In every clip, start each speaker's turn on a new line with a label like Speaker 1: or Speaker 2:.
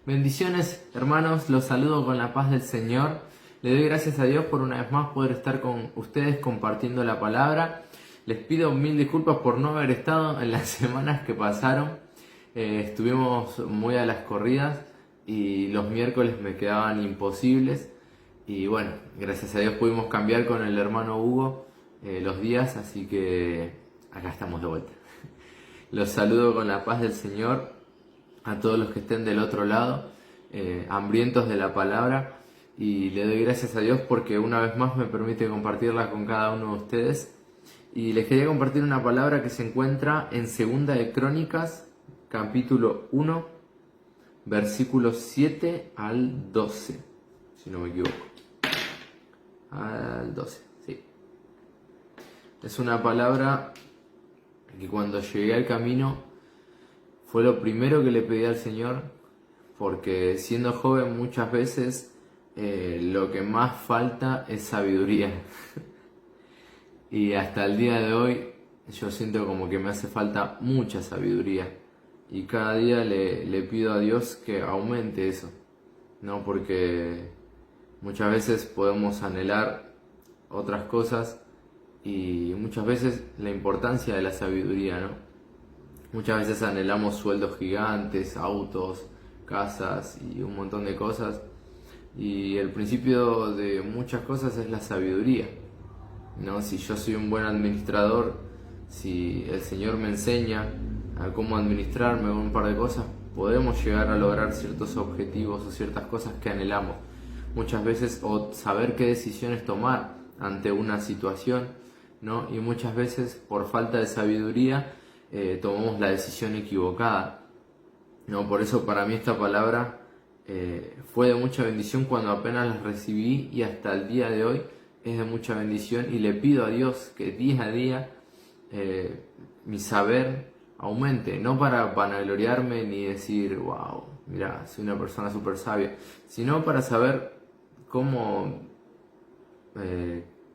Speaker 1: Bendiciones, hermanos, los saludo con la paz del Señor. Le doy gracias a Dios por una vez más poder estar con ustedes compartiendo la palabra. Les pido mil disculpas por no haber estado en las semanas que pasaron. Estuvimos muy a las corridas y los miércoles me quedaban imposibles. Y bueno, gracias a Dios pudimos cambiar con el hermano Hugo los días, así que acá estamos de vuelta. Los saludo con la paz del Señor a todos los que estén del otro lado, hambrientos de la palabra, y le doy gracias a Dios porque una vez más me permite compartirla con cada uno de ustedes. Y les quería compartir una palabra que se encuentra en Segunda de Crónicas, capítulo 1, versículos 7 al 12, si no me equivoco. Al 12, sí. Es una palabra que cuando llegué al camino fue lo primero que le pedí al Señor, porque siendo joven muchas veces lo que más falta es sabiduría. Y hasta el día de hoy yo siento como que me hace falta mucha sabiduría. Y cada día le pido a Dios que aumente eso, ¿no? Porque muchas veces podemos anhelar otras cosas y muchas veces la importancia de la sabiduría, ¿no? Muchas veces anhelamos sueldos gigantes, autos, casas y un montón de cosas. Y el principio de muchas cosas es la sabiduría, ¿no? Si yo soy un buen administrador, si el Señor me enseña a cómo administrarme un par de cosas, podemos llegar a lograr ciertos objetivos o ciertas cosas que anhelamos. Muchas veces, o saber qué decisiones tomar ante una situación, ¿no? Y muchas veces, por falta de sabiduría, tomamos la decisión equivocada, ¿no? Por eso para mí esta palabra fue de mucha bendición cuando apenas la recibí, y hasta el día de hoy es de mucha bendición, y le pido a Dios que día a día mi saber aumente, no para vanagloriarme ni decir, wow, mira, soy una persona súper sabia, sino para saber cómo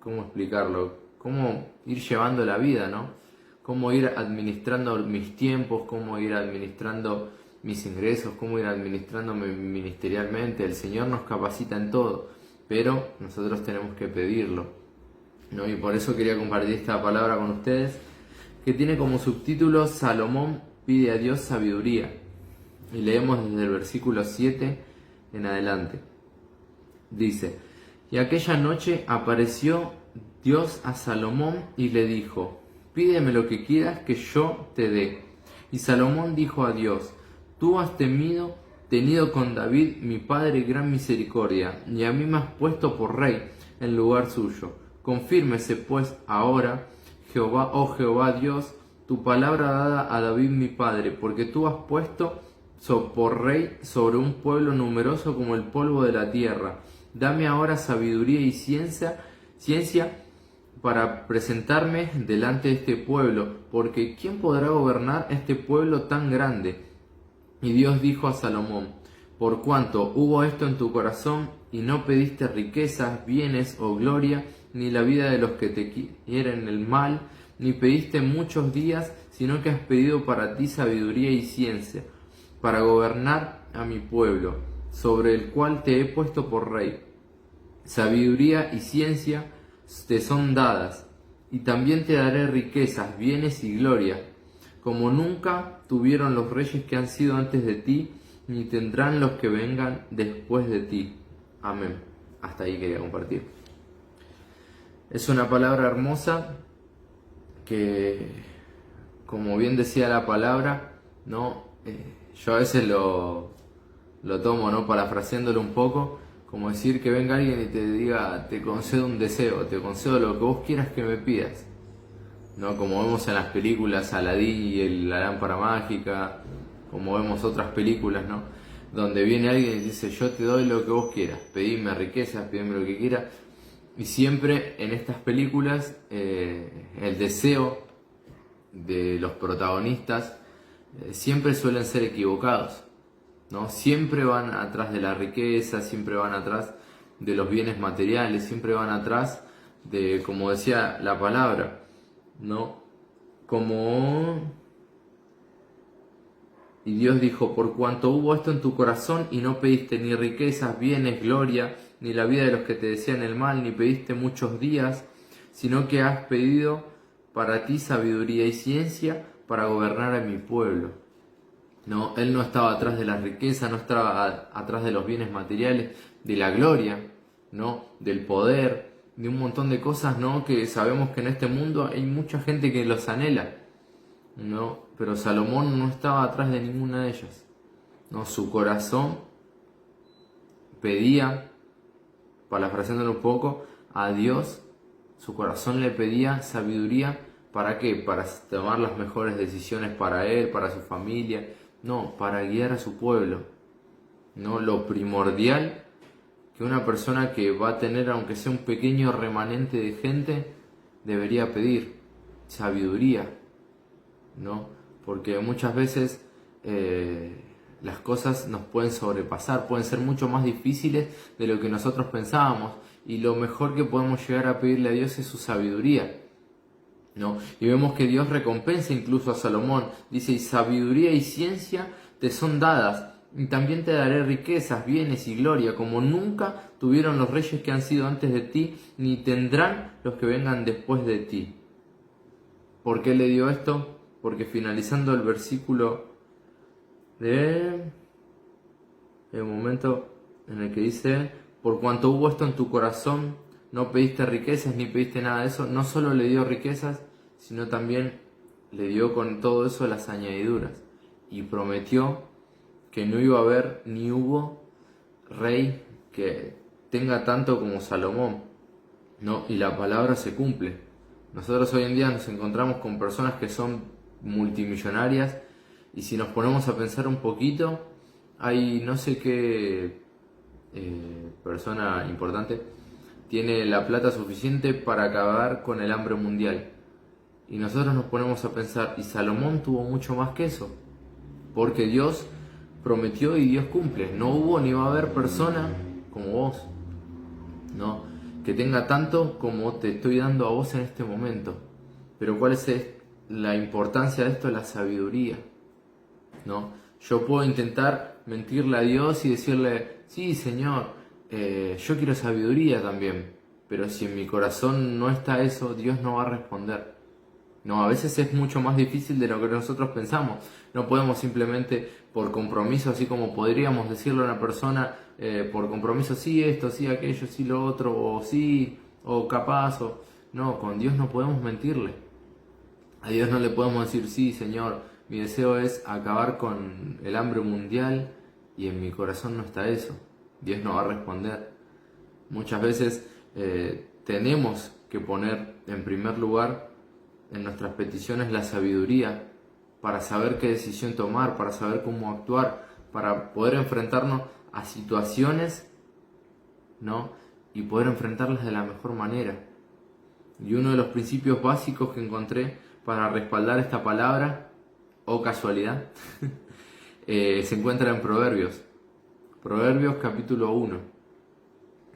Speaker 1: explicarlo, cómo ir llevando la vida, ¿no? Cómo ir administrando mis tiempos, cómo ir administrando mis ingresos, cómo ir administrándome ministerialmente. El Señor nos capacita en todo, pero nosotros tenemos que pedirlo, ¿no? Y por eso quería compartir esta palabra con ustedes, que tiene como subtítulo Salomón pide a Dios sabiduría. Y leemos desde el versículo 7 en adelante. Dice: y aquella noche apareció Dios a Salomón y le dijo: pídeme lo que quieras que yo te dé. Y Salomón dijo a Dios: tú has tenido con David mi padre gran misericordia, y a mí me has puesto por rey en lugar suyo. Confírmese pues ahora, Jehová, oh Jehová Dios, tu palabra dada a David mi padre, porque tú has puesto por rey sobre un pueblo numeroso como el polvo de la tierra. Dame ahora sabiduría y ciencia para presentarme delante de este pueblo, porque ¿quién podrá gobernar este pueblo tan grande? Y Dios dijo a Salomón: por cuanto hubo esto en tu corazón, y no pediste riquezas, bienes o gloria, ni la vida de los que te quieren el mal, ni pediste muchos días, sino que has pedido para ti sabiduría y ciencia, para gobernar a mi pueblo, sobre el cual te he puesto por rey. Sabiduría y ciencia te son dadas, y también te daré riquezas, bienes y gloria, como nunca tuvieron los reyes que han sido antes de ti, ni tendrán los que vengan después de ti. Amén. Hasta ahí quería compartir. Es una palabra hermosa que, como bien decía la palabra, ¿no? Yo a veces lo tomo, ¿no? Parafraseándolo un poco, como decir que venga alguien y te diga: te concedo un deseo, te concedo lo que vos quieras que me pidas, ¿no? Como vemos en las películas Aladín y la lámpara mágica, como vemos otras películas, ¿no? Donde viene alguien y dice: yo te doy lo que vos quieras, pedime riquezas, pedime lo que quieras. Y siempre en estas películas el deseo de los protagonistas siempre suelen ser equivocados, ¿no? Siempre van atrás de la riqueza, siempre van atrás de los bienes materiales, siempre van atrás de, como decía la palabra, ¿no? Como Y Dios dijo, por cuanto hubo esto en tu corazón y no pediste ni riquezas, bienes, gloria, ni la vida de los que te desean el mal, ni pediste muchos días, sino que has pedido para ti sabiduría y ciencia para gobernar a mi pueblo. No, él no estaba atrás de la riqueza, no estaba atrás de los bienes materiales, de la gloria, no, del poder, de un montón de cosas, no, que sabemos que en este mundo hay mucha gente que los anhela, no, pero Salomón no estaba atrás de ninguna de ellas. No, su corazón pedía, parafraseándolo un poco, a Dios, su corazón le pedía sabiduría. ¿Para qué? Para tomar las mejores decisiones para él, para su familia. No, para guiar a su pueblo. No, lo primordial que una persona que va a tener, aunque sea un pequeño remanente de gente, debería pedir sabiduría. ¿No? Porque muchas veces las cosas nos pueden sobrepasar, pueden ser mucho más difíciles de lo que nosotros pensábamos, y lo mejor que podemos llegar a pedirle a Dios es su sabiduría, ¿no? Y vemos que Dios recompensa incluso a Salomón, dice, y sabiduría y ciencia te son dadas, y también te daré riquezas, bienes y gloria, como nunca tuvieron los reyes que han sido antes de ti, ni tendrán los que vengan después de ti. ¿Por qué le dio esto? Porque finalizando el versículo de el momento en el que dice, por cuanto hubo esto en tu corazón, no pediste riquezas ni pediste nada de eso, no solo le dio riquezas, sino también le dio con todo eso las añadiduras, y prometió que no iba a haber ni hubo rey que tenga tanto como Salomón, ¿no? Y la palabra se cumple. Nosotros hoy en día nos encontramos con personas que son multimillonarias, y si nos ponemos a pensar un poquito, hay no sé qué persona importante tiene la plata suficiente para acabar con el hambre mundial, y nosotros nos ponemos a pensar, y Salomón tuvo mucho más que eso, porque Dios prometió y Dios cumple. No hubo ni va a haber persona como vos, ¿no? Que tenga tanto como te estoy dando a vos en este momento. Pero ¿cuál es la importancia de esto? La sabiduría, ¿no? Yo puedo intentar mentirle a Dios y decirle, sí, Señor, yo quiero sabiduría también, pero si en mi corazón no está eso, Dios no va a responder. No, a veces es mucho más difícil de lo que nosotros pensamos. No podemos simplemente por compromiso, así como podríamos decirle a una persona, por compromiso, sí esto, sí aquello, sí lo otro, o sí, o capaz, o... No, con Dios no podemos mentirle. A Dios no le podemos decir, sí, Señor, mi deseo es acabar con el hambre mundial y en mi corazón no está eso. Dios no va a responder. Muchas veces tenemos que poner en primer lugar en nuestras peticiones la sabiduría para saber qué decisión tomar, para saber cómo actuar, para poder enfrentarnos a situaciones, ¿no? Y poder enfrentarlas de la mejor manera. Y uno de los principios básicos que encontré para respaldar esta palabra, o casualidad, se encuentra en Proverbios. Proverbios capítulo 1,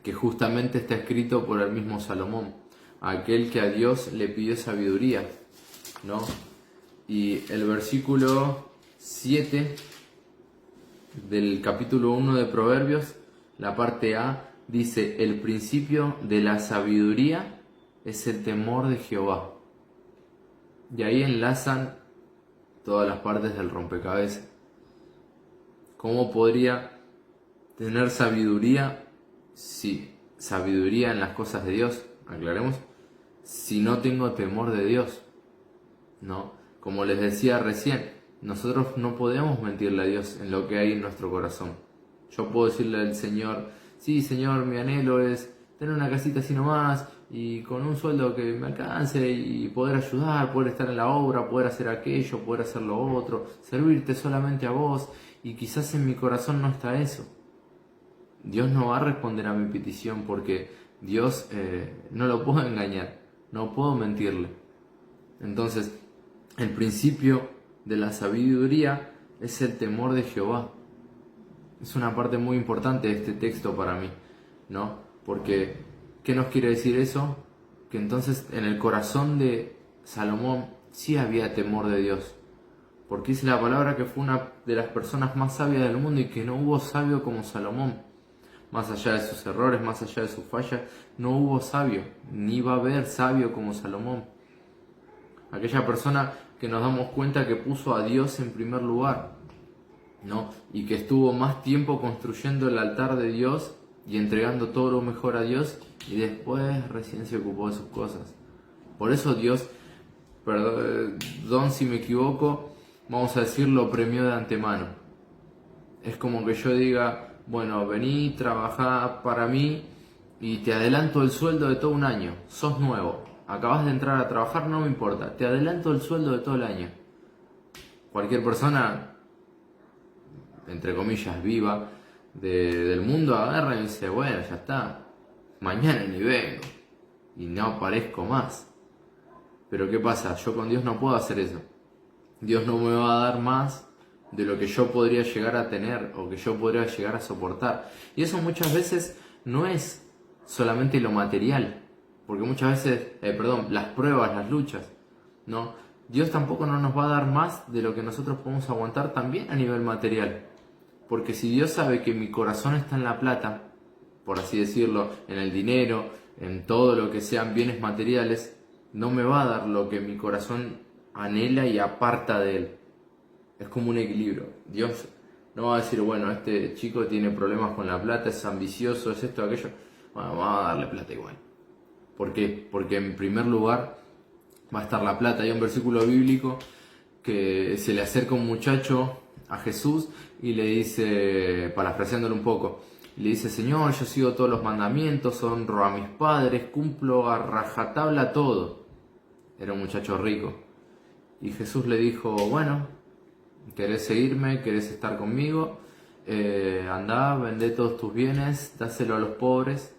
Speaker 1: que justamente está escrito por el mismo Salomón, aquel que a Dios le pidió sabiduría, ¿no? Y el versículo 7 del capítulo 1 de Proverbios, la parte A, dice, el principio de la sabiduría es el temor de Jehová. Y ahí enlazan todas las partes del rompecabezas. ¿Cómo podría tener sabiduría? Sí, sabiduría en las cosas de Dios, aclaremos, si no tengo temor de Dios, ¿no? Como les decía recién, nosotros no podemos mentirle a Dios en lo que hay en nuestro corazón. Yo puedo decirle al Señor, sí, Señor, mi anhelo es tener una casita así nomás y con un sueldo que me alcance y poder ayudar, poder estar en la obra, poder hacer aquello, poder hacer lo otro, servirte solamente a vos, y quizás en mi corazón no está eso. Dios no va a responder a mi petición porque Dios no lo puedo engañar, no puedo mentirle. Entonces, el principio de la sabiduría es el temor de Jehová. Es una parte muy importante de este texto para mí, ¿no? Porque, ¿qué nos quiere decir eso? Que entonces en el corazón de Salomón sí había temor de Dios. Porque dice la palabra que fue una de las personas más sabias del mundo y que no hubo sabio como Salomón. Más allá de sus errores, más allá de sus fallas, no hubo sabio, ni va a haber sabio como Salomón. Aquella persona que nos damos cuenta que puso a Dios en primer lugar, ¿no? Y que estuvo más tiempo construyendo el altar de Dios y entregando todo lo mejor a Dios, y después recién se ocupó de sus cosas. Por eso Dios, perdón si me equivoco, vamos a decir, lo premió de antemano. Es como que yo diga, bueno, vení, trabajá para mí y te adelanto el sueldo de todo un año. Sos nuevo, acabas de entrar a trabajar, no me importa, te adelanto el sueldo de todo el año. Cualquier persona, entre comillas, viva del mundo agarra y dice, bueno, ya está, mañana ni vengo y no aparezco más. Pero ¿qué pasa? Yo con Dios no puedo hacer eso. Dios no me va a dar más de lo que yo podría llegar a tener o que yo podría llegar a soportar. Y eso muchas veces no es solamente lo material, porque muchas veces, las pruebas, las luchas, ¿no? Dios tampoco no nos va a dar más de lo que nosotros podemos aguantar también a nivel material. Porque si Dios sabe que mi corazón está en la plata, por así decirlo, en el dinero, en todo lo que sean bienes materiales, no me va a dar lo que mi corazón anhela y aparta de él. Es como un equilibrio. Dios no va a decir, bueno, este chico tiene problemas con la plata, es ambicioso, es esto, aquello. Bueno, vamos a darle plata igual. ¿Por qué? Porque en primer lugar va a estar la plata. Hay un versículo bíblico que se le acerca un muchacho a Jesús y le dice, parafraseándolo un poco, le dice, Señor, yo sigo todos los mandamientos, honro a mis padres, cumplo a rajatabla todo. Era un muchacho rico. Y Jesús le dijo, bueno, ¿querés seguirme? ¿Querés estar conmigo? Andá, vendé todos tus bienes, dáselo a los pobres.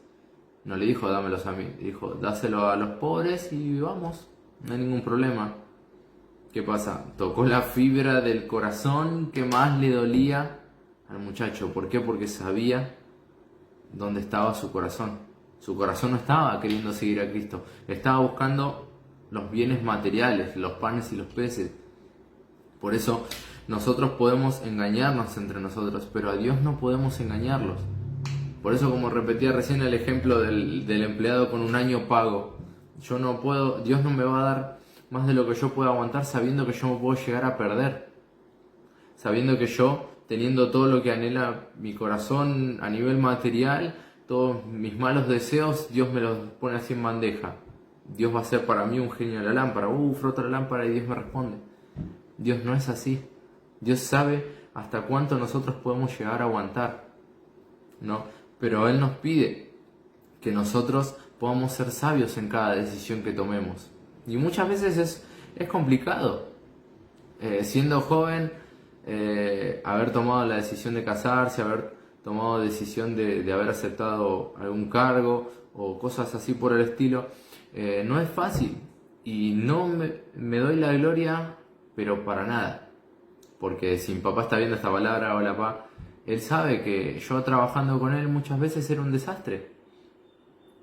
Speaker 1: No le dijo, dámelos a mí. Le dijo, dáselo a los pobres y vamos, no hay ningún problema. ¿Qué pasa? Tocó la fibra del corazón que más le dolía al muchacho. ¿Por qué? Porque sabía dónde estaba su corazón. Su corazón no estaba queriendo seguir a Cristo. Estaba buscando los bienes materiales, los panes y los peces. Por eso nosotros podemos engañarnos entre nosotros, pero a Dios no podemos engañarlos. Por eso, como repetía recién el ejemplo del empleado con un año pago, yo no puedo, Dios no me va a dar más de lo que yo pueda aguantar sabiendo que yo me puedo llegar a perder. Sabiendo que yo, teniendo todo lo que anhela mi corazón a nivel material, todos mis malos deseos, Dios me los pone así en bandeja. Dios va a ser para mí un genio de la lámpara. Frota la lámpara y Dios me responde. Dios no es así. Dios sabe hasta cuánto nosotros podemos llegar a aguantar, ¿no? Pero Él nos pide que nosotros podamos ser sabios en cada decisión que tomemos. Y muchas veces es complicado. Siendo joven, haber tomado la decisión de casarse, haber tomado decisión de haber aceptado algún cargo o cosas así por el estilo, no es fácil. Y no me doy la gloria, pero para nada. Porque si mi papá está viendo esta palabra, hola papá, él sabe que yo trabajando con él muchas veces era un desastre.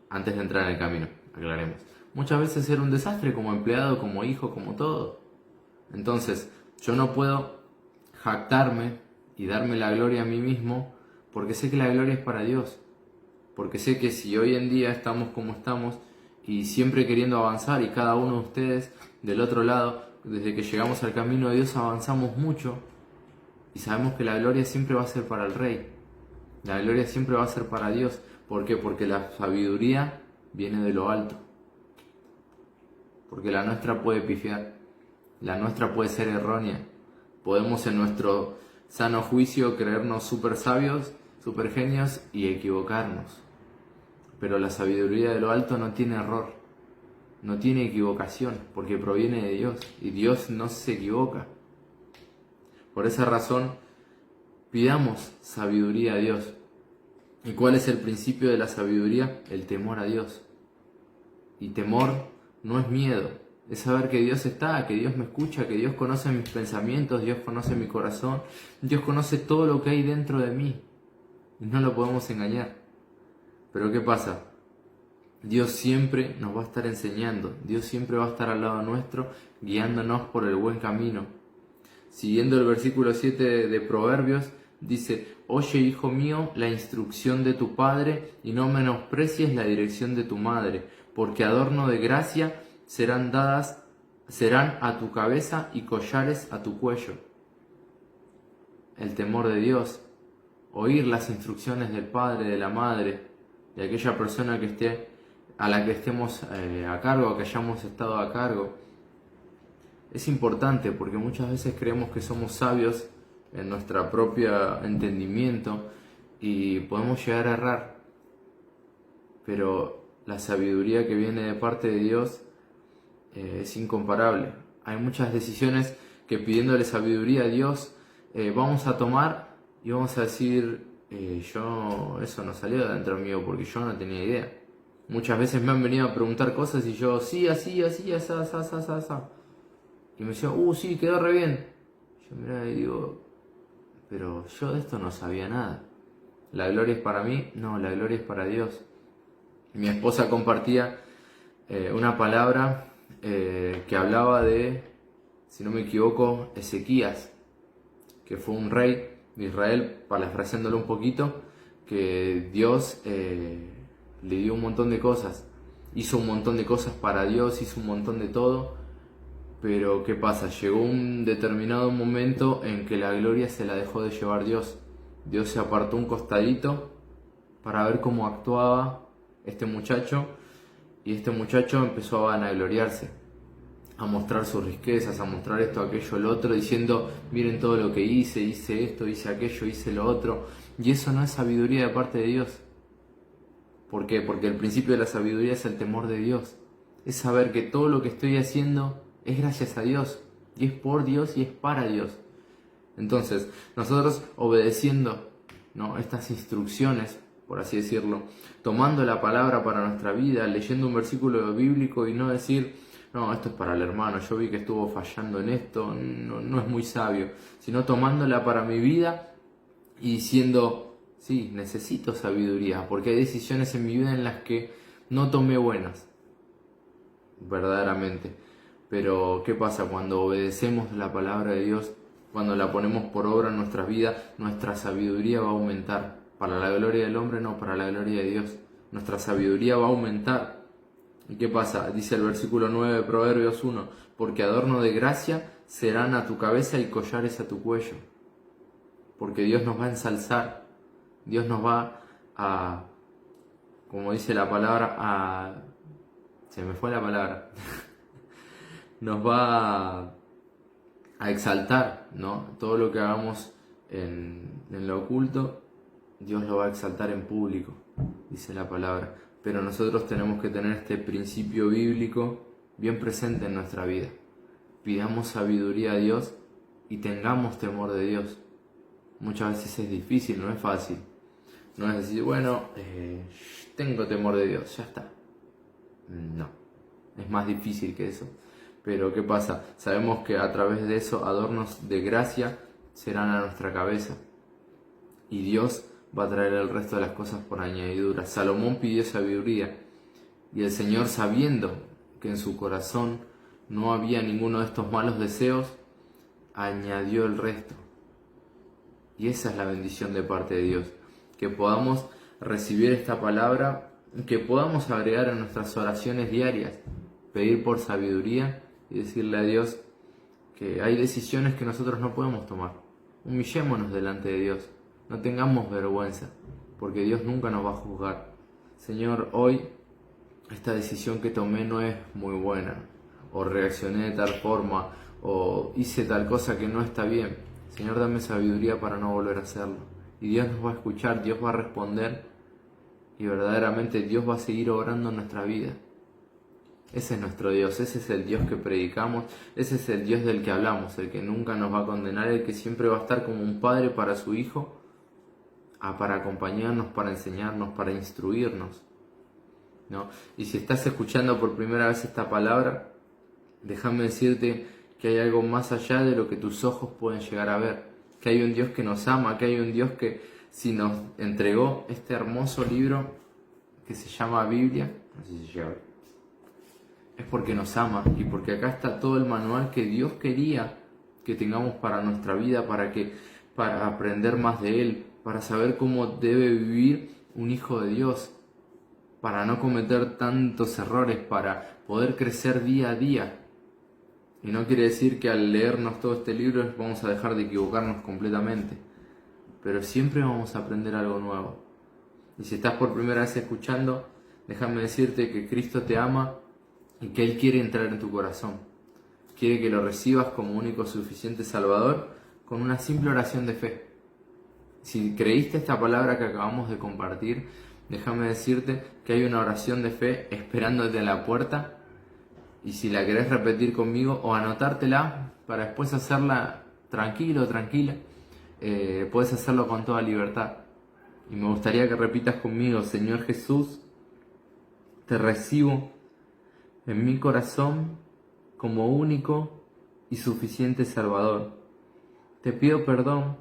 Speaker 1: Antes de entrar en el camino, aclaremos. Muchas veces era un desastre como empleado, como hijo, como todo. Entonces, yo no puedo jactarme y darme la gloria a mí mismo porque sé que la gloria es para Dios. Porque sé que si hoy en día estamos como estamos y siempre queriendo avanzar, y cada uno de ustedes del otro lado, desde que llegamos al camino de Dios avanzamos mucho, y sabemos que la gloria siempre va a ser para el Rey. La gloria siempre va a ser para Dios. ¿Por qué? Porque la sabiduría viene de lo alto. Porque la nuestra puede pifiar. La nuestra puede ser errónea. Podemos en nuestro sano juicio creernos súper sabios, súper genios y equivocarnos. Pero la sabiduría de lo alto no tiene error. No tiene equivocación. Porque proviene de Dios. Y Dios no se equivoca. Por esa razón, pidamos sabiduría a Dios. ¿Y cuál es el principio de la sabiduría? El temor a Dios. Y temor no es miedo, es saber que Dios está, que Dios me escucha, que Dios conoce mis pensamientos, Dios conoce mi corazón, Dios conoce todo lo que hay dentro de mí. Y no lo podemos engañar. Pero ¿qué pasa? Dios siempre nos va a estar enseñando, Dios siempre va a estar al lado nuestro, guiándonos por el buen camino. Siguiendo el versículo 7 de Proverbios, dice: oye, hijo mío, la instrucción de tu padre, y no menosprecies la dirección de tu madre, porque adorno de gracia serán a tu cabeza y collares a tu cuello. El temor de Dios, oír las instrucciones del padre, de la madre, de aquella persona a la que estemos a cargo, que hayamos estado a cargo. Es importante porque muchas veces creemos que somos sabios en nuestro propio entendimiento y podemos llegar a errar. Pero la sabiduría que viene de parte de Dios es incomparable. Hay muchas decisiones que, pidiéndole sabiduría a Dios, vamos a tomar y vamos a decir: eso no salió de dentro mío porque yo no tenía idea. Muchas veces me han venido a preguntar cosas y yo: sí, así, así, así, así, así, así. Y me decía: sí, quedó re bien. Yo miraba y digo: pero yo de esto no sabía nada. ¿La gloria es para mí? No, la gloria es para Dios. Mi esposa compartía una palabra que hablaba de, si no me equivoco, Ezequías, que fue un rey de Israel, parafraseándolo un poquito, que Dios le dio un montón de cosas, hizo un montón de cosas para Dios, hizo un montón de todo, pero ¿qué pasa? Llegó un determinado momento en que la gloria se la dejó de llevar Dios. Dios se apartó un costadito para ver cómo actuaba este muchacho, y este muchacho empezó a vanagloriarse, a mostrar sus riquezas, a mostrar esto, aquello, lo otro, diciendo: miren todo lo que hice esto, hice aquello, hice lo otro. Y eso no es sabiduría de parte de Dios. ¿Por qué? Porque el principio de la sabiduría es el temor de Dios. Es saber que todo lo que estoy haciendo es gracias a Dios, y es por Dios y es para Dios. Entonces, nosotros obedeciendo, ¿no?, estas instrucciones, por así decirlo, tomando la palabra para nuestra vida, leyendo un versículo bíblico y no decir: no, esto es para el hermano, yo vi que estuvo fallando en esto, no es muy sabio, sino tomándola para mi vida y diciendo: sí, necesito sabiduría, porque hay decisiones en mi vida en las que no tomé buenas, verdaderamente. Pero ¿qué pasa? Cuando obedecemos la palabra de Dios, cuando la ponemos por obra en nuestras vidas, nuestra sabiduría va a aumentar. Para la gloria del hombre, no, para la gloria de Dios. Nuestra sabiduría va a aumentar. ¿Y qué pasa? Dice el versículo 9 de Proverbios 1: porque adorno de gracia serán a tu cabeza y collares a tu cuello. Porque Dios nos va a ensalzar. Dios nos va a, como dice la palabra, se me fue la palabra. Nos va a exaltar, ¿no? Todo lo que hagamos en lo oculto, Dios lo va a exaltar en público, dice la palabra. Pero nosotros tenemos que tener este principio bíblico bien presente en nuestra vida. Pidamos sabiduría a Dios y tengamos temor de Dios. Muchas veces es difícil, no es fácil. No es decir: bueno, tengo temor de Dios, ya está. No, es más difícil que eso. Pero ¿qué pasa? Sabemos que a través de eso adornos de gracia serán a nuestra cabeza. Y Dios va a traer el resto de las cosas por añadidura. Salomón pidió sabiduría. Y el Señor, sabiendo que en su corazón no había ninguno de estos malos deseos, añadió el resto. Y esa es la bendición de parte de Dios. Que podamos recibir esta palabra, que podamos agregar en nuestras oraciones diarias, pedir por sabiduría y decirle a Dios que hay decisiones que nosotros no podemos tomar. Humillémonos delante de Dios, no tengamos vergüenza, porque Dios nunca nos va a juzgar. Señor, hoy esta decisión que tomé no es muy buena, o reaccioné de tal forma, o hice tal cosa que no está bien. Señor, dame sabiduría para no volver a hacerlo. Y Dios nos va a escuchar, Dios va a responder, y verdaderamente Dios va a seguir obrando en nuestra vida. Ese es nuestro Dios, ese es el Dios que predicamos, ese es el Dios del que hablamos, el que nunca nos va a condenar, el que siempre va a estar como un padre para su hijo, para acompañarnos, para enseñarnos, para instruirnos, ¿no? Y si estás escuchando por primera vez esta palabra, déjame decirte que hay algo más allá de lo que tus ojos pueden llegar a ver, que hay un Dios que nos ama, que hay un Dios que, si nos entregó este hermoso libro que se llama Biblia, no sé si llega a ver, es porque nos ama y porque acá está todo el manual que Dios quería que tengamos para nuestra vida, para aprender más de Él, para saber cómo debe vivir un hijo de Dios, para no cometer tantos errores, para poder crecer día a día. Y no quiere decir que al leernos todo este libro vamos a dejar de equivocarnos completamente, pero siempre vamos a aprender algo nuevo. Y si estás por primera vez escuchando, déjame decirte que Cristo te ama y que Él quiere entrar en tu corazón. Quiere que lo recibas como único suficiente Salvador con una simple oración de fe. Si creíste esta palabra que acabamos de compartir, déjame decirte que hay una oración de fe esperándote a la puerta, y si la querés repetir conmigo o anotártela para después hacerla tranquilo, tranquila, puedes hacerlo con toda libertad. Y me gustaría que repitas conmigo: Señor Jesús, te recibo en mi corazón como único y suficiente Salvador. Te pido perdón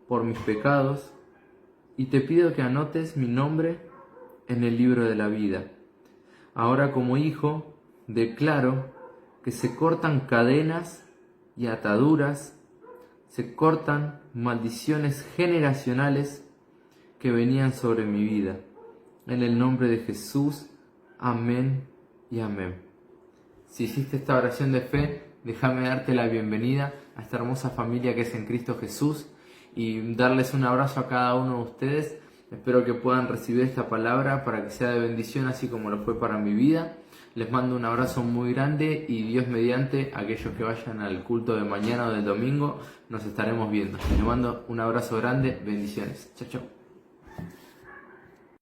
Speaker 1: por mis pecados y te pido que anotes mi nombre en el libro de la vida. Ahora, como hijo, declaro que se cortan cadenas y ataduras, se cortan maldiciones generacionales que venían sobre mi vida. En el nombre de Jesús, amén y amén. Si hiciste esta oración de fe, déjame darte la bienvenida a esta hermosa familia que es en Cristo Jesús y darles un abrazo a cada uno de ustedes. Espero que puedan recibir esta palabra para que sea de bendición, así como lo fue para mi vida. Les mando un abrazo muy grande y Dios mediante, aquellos que vayan al culto de mañana o del domingo, nos estaremos viendo. Les mando un abrazo grande, bendiciones. Chao, chao.